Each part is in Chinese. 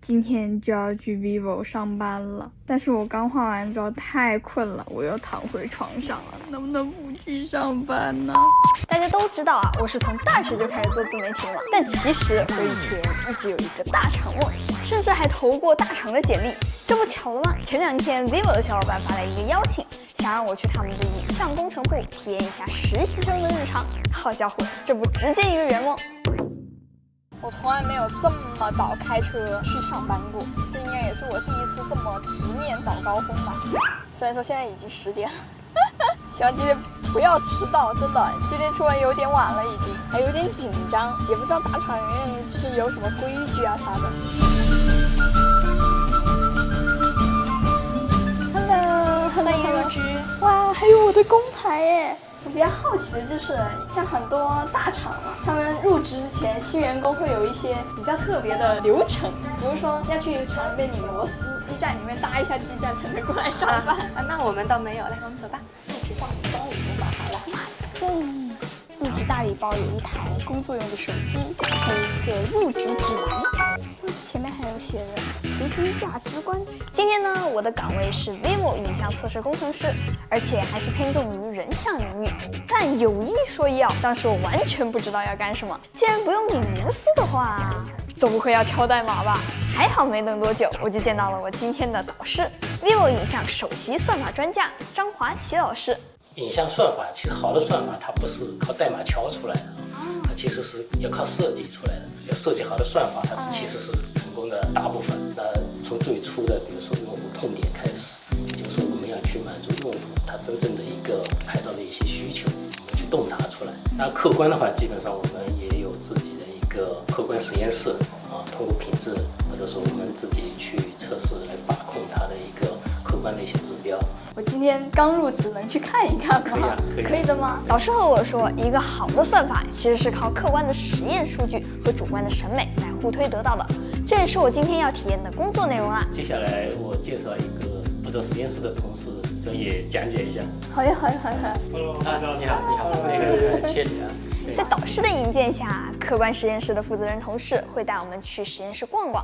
今天就要去 vivo 上班了，但是我刚化完妆太困了，我又躺回床上了，能不能不去上班呢？大家都知道啊，我是从大学就开始做自媒体了，但其实我以前一直有一个大厂梦，甚至还投过大厂的简历。这不巧了吗？前2天 vivo 的小伙伴发来一个邀请，想让我去他们的影像工程部体验一下实习生的日常。好家伙，这不直接一个圆梦！我从来没有这么早开车去上班过，这应该也是我第一次这么直面早高峰吧。虽然说现在已经10点了，希望今天不要迟到，真的，今天出门有点晚了，已经还有点紧张，也不知道大厂里面就是有什么规矩啊啥的。Hello， 欢迎入职。哇，还有我的工牌耶！我比较好奇的就是，像很多大厂嘛，他们入职之前，新员工会有一些比较特别的流程，比如说要去厂里面拧螺丝，基站里面搭一下基站才能过来上班。那我们倒没有，来，我们走吧。入职大礼包已经买好了。入职大礼包有一台工作用的手机，还有一个入职指南。前面还有写着核心价值观。今天呢，我的岗位是 vivo 影像测试工程师，而且还是偏重于人像领域。但有一说一啊，当时我完全不知道要干什么。既然不用拧螺丝的话，总不会要敲代码吧？还好没等多久，我就见到了我今天的导师 ，vivo 影像首席算法专家张华奇老师。影像算法其实好的算法，它不是靠代码敲出来的，它其实是要靠设计出来的。要设计好的算法，它其实是成功的大部分。那从最初的，比如说用户痛点开始，也就是说我们要去满足用户他真正的一个拍照的一些需求，我们去洞察出来。那客观的话，基本上我们也有自己的一个客观实验室啊，通过品质或者说我们自己去测试来把控它的一个客观的一些指标。我今天刚入职，能去看一看吗？可以的吗？老师和我说，一个好的算法其实是靠客观的实验数据和主观的审美来互推得到的，这也是我今天要体验的工作内容啦。接下来我介绍一个负责实验室的同事，这也讲解一下。好呀，好呀，好呀。你好，那个切里啊。在导师的引荐下，客观实验室的负责人同事会带我们去实验室逛逛。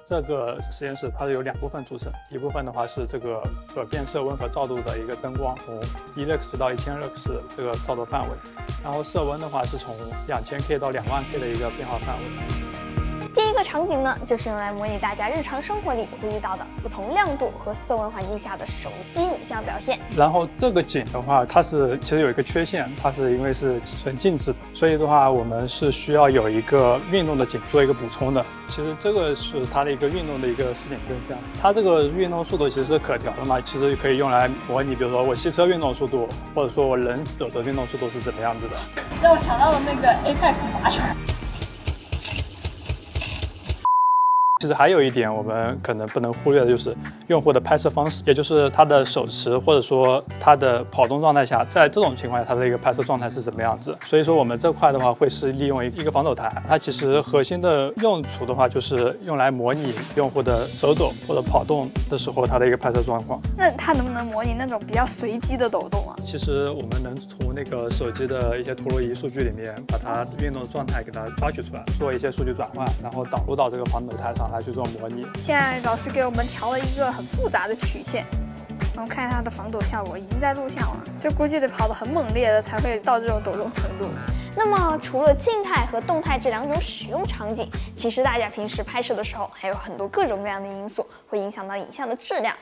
这个实验室它是由2部分组成，一部分的话是这个可变色温和照度的一个灯光，从1lux 到1000lux 这个照度范围，然后色温的话是从2000K 到20000K 的一个变化范围。第一个场景呢，就是用来模拟大家日常生活里会遇到的不同亮度和色温环境下的手机影像表现。然后这个景的话，它是其实有一个缺陷，它是因为是纯静止的，所以的话我们是需要有一个运动的景做一个补充的。其实这个是它的一个运动的一个实景对象，它这个运动速度其实是可调的嘛，其实可以用来模拟，比如说我汽车运动速度，或者说我人走的运动速度是怎么样子的。让我想到了那个 Apex 靶场。其实还有一点我们可能不能忽略的就是用户的拍摄方式，也就是他的手持或者说他的跑动状态下，在这种情况下他的一个拍摄状态是怎么样子。所以说我们这块的话会是利用一个防抖台，它其实核心的用处的话就是用来模拟用户的手抖或者跑动的时候它的一个拍摄状况。那它能不能模拟那种比较随机的抖动啊？其实我们能从那个手机的一些陀螺仪数据里面把它运动状态给它抓取出来，做一些数据转换，然后导入到这个防抖台上来去做模拟。现在老师给我们调了一个很复杂的曲线，我们看一下它的防抖效果，已经在录像了，这估计得跑得很猛烈的才会到这种抖动程度。那么除了静态和动态这2种使用场景，其实大家平时拍摄的时候还有很多各种各样的因素会影响到影像的质量。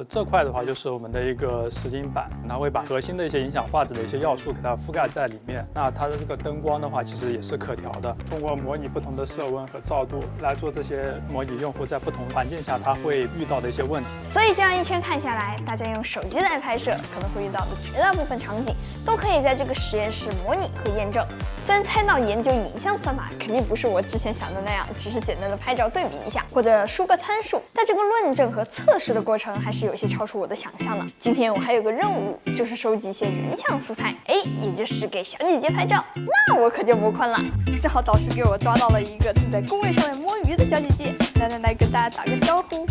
这块的话就是我们的一个实景板，它会把核心的一些影响画质的一些要素给它覆盖在里面。那它的这个灯光的话，其实也是可调的，通过模拟不同的色温和照度来做这些模拟用户在不同环境下他会遇到的一些问题。所以这样一圈看下来，大家用手机来拍摄可能会遇到的绝大部分场景，都可以在这个实验室模拟和验证。虽然猜到研究影像算法肯定不是我之前想的那样，只是简单的拍照对比一下或者输个参数，但这个论证和测试的过程还是有些超出我的想象的。今天我还有个任务，就是收集一些人像素材，也就是给小姐姐拍照，那我可就不困了。正好导师给我抓到了一个正在工位上面摸鱼的小姐姐，来跟大家打个招呼。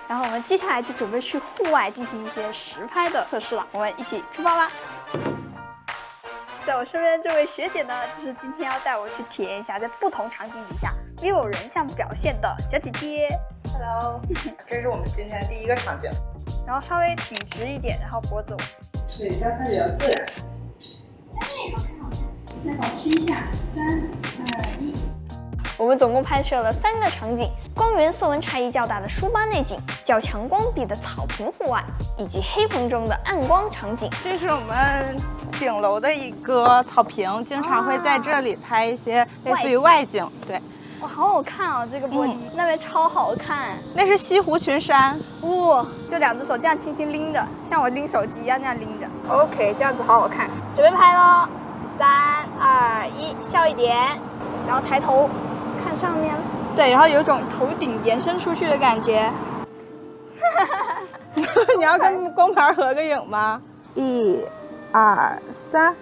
然后我们接下来就准备去户外进行一些实拍的测试了，我们一起出发吧。在我身边这位学姐呢，就是今天要带我去体验一下在不同场景底下 vivo 人像表现的小姐姐。Hello， 这是我们今天第一个场景。然后稍微挺直一点，然后脖子。对，这样看比较自然。再保持一下，3、2、1。我们总共拍摄了3个场景，光源色温差异较大的书吧内景，较强光比的草坪户外，以及黑棚中的暗光场景。这是我们顶楼的一个草坪，经常会在这里拍一些类似于外景。对，哇，好好看哦，这个玻璃，那边超好看。那是西湖群山。哇，就2只手这样轻轻拎着，像我拎手机一样那样拎着。OK， 这样子好好看。准备拍喽，3、2、1，笑一点，然后抬头看上面。对，然后有种头顶延伸出去的感觉。你要跟光盘合个影吗？1、2、3。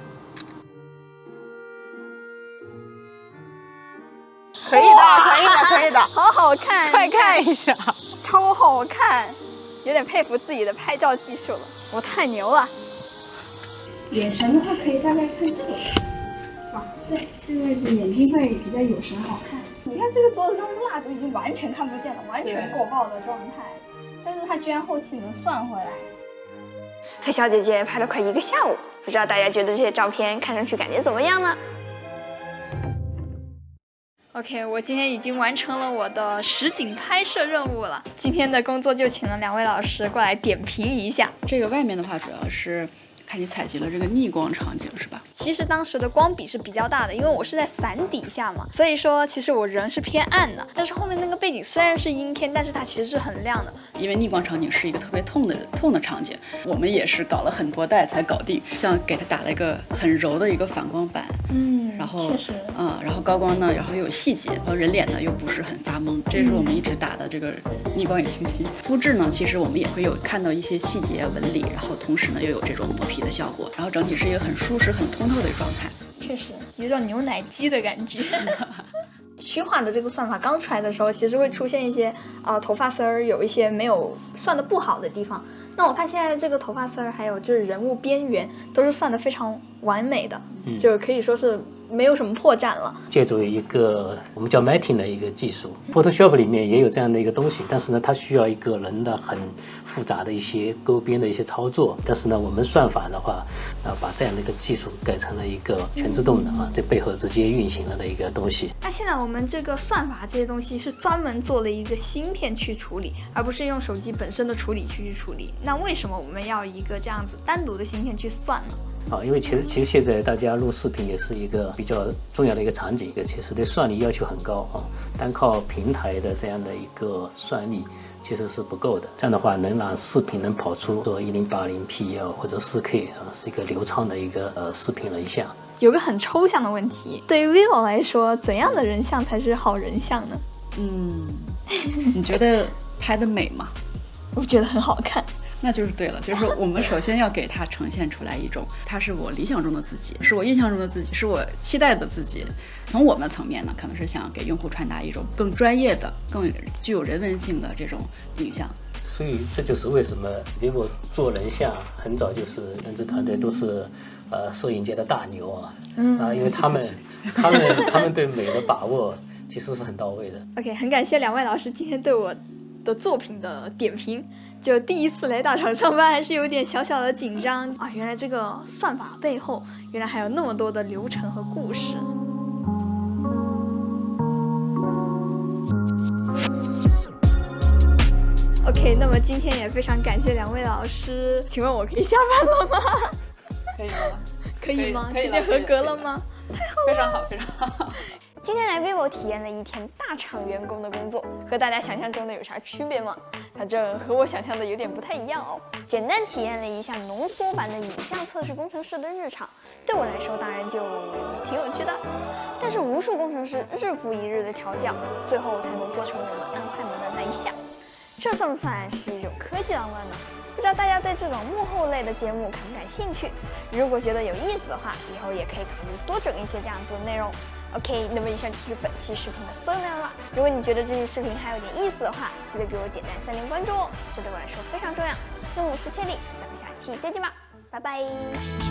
可以的，可以的，可以的。好好看，快看一下，超好看，有点佩服自己的拍照技术了，我太牛了。眼神的话可以大概看这个，对，这个位置眼睛会比较有神，好看。你看这个桌子上的蜡烛已经完全看不见了，完全过曝的状态，但是它居然后期能算回来。和小姐姐拍了快1个下午，不知道大家觉得这些照片看上去感觉怎么样呢？OK， 我今天已经完成了我的实景拍摄任务了。今天的工作就请了2位老师过来点评一下。这个外面的话，主要是看你采集了这个逆光场景，是吧？其实当时的光比是比较大的，因为我是在伞底下嘛，所以说其实我人是偏暗的。但是后面那个背景虽然是阴天，但是它其实是很亮的。因为逆光场景是一个特别痛的场景，我们也是搞了很多代才搞定，像给它打了一个很柔的一个反光板，然后确实，然后高光呢，然后又有细节，然后人脸呢又不是很发蒙，这是我们一直打的这个逆光也清晰。肤质呢，其实我们也会有看到一些细节纹理，然后同时呢又有这种磨皮的效果，然后整体是一个很舒适、很通透的状态。确实有种牛奶机的感觉。虚化的这个算法刚出来的时候，其实会出现一些头发丝儿有一些没有算的不好的地方。那我看现在这个头发丝儿还有就是人物边缘都是算的非常完美的，就可以说是没有什么破绽了。借助一个我们叫 matting 的一个技术 ，Photoshop 里面也有这样的一个东西，但是呢，它需要一个人的很复杂的一些勾边的一些操作。但是呢，我们算法的话，把这样的一个技术改成了一个全自动的在背后直接运行了的一个东西。那现在我们这个算法这些东西是专门做了一个芯片去处理，而不是用手机本身的处理器去处理。那为什么我们要一个这样子单独的芯片去算呢？因为其实现在大家录视频也是一个比较重要的一个场景，其实对算力要求很高单靠平台的这样的一个算力其实是不够的。这样的话能让视频能跑出说1080p 或者4K 是一个流畅的一个视频人像。有个很抽象的问题，对于 vivo 来说，怎样的人像才是好人像呢？你觉得拍的美吗？我觉得很好看。那就是对了，就是我们首先要给它呈现出来一种，它是我理想中的自己，是我印象中的自己，是我期待的自己。从我们的层面呢，可能是想给用户传达一种更专业的、更具有人文性的这种影像。所以这就是为什么 vivo 做人像很早就是人资团队都是摄影界的大牛因为他们对美的把握其实是很到位的。OK， 很感谢2位老师今天对我的作品的点评。就第一次来大厂上班，还是有点小小的紧张原来这个算法背后，原来还有那么多的流程和故事。OK， 那么今天也非常感谢2位老师，请问我可以下班了吗？可以吗？可以吗？今天合格了吗？太好了，非常好，非常好。今天来 vivo 体验了一天大厂员工的工作，和大家想象中的有啥区别吗？反正和我想象的有点不太一样哦。简单体验了一下浓缩版的影像测试工程师的日常，对我来说当然就挺有趣的。但是无数工程师日复一日的调教，最后才能做成我们按快门的那一下，这算不算是一种科技浪漫呢？不知道大家对这种幕后类的节目感不感兴趣？如果觉得有意思的话，以后也可以考虑多整一些这样子的内容。OK， 那么以上就是本期视频的所有内容了。如果你觉得这期视频还有点意思的话，记得给我点赞、3连关注哦，这对我来说非常重要。那么我是千里，咱们下期再见吧，拜拜。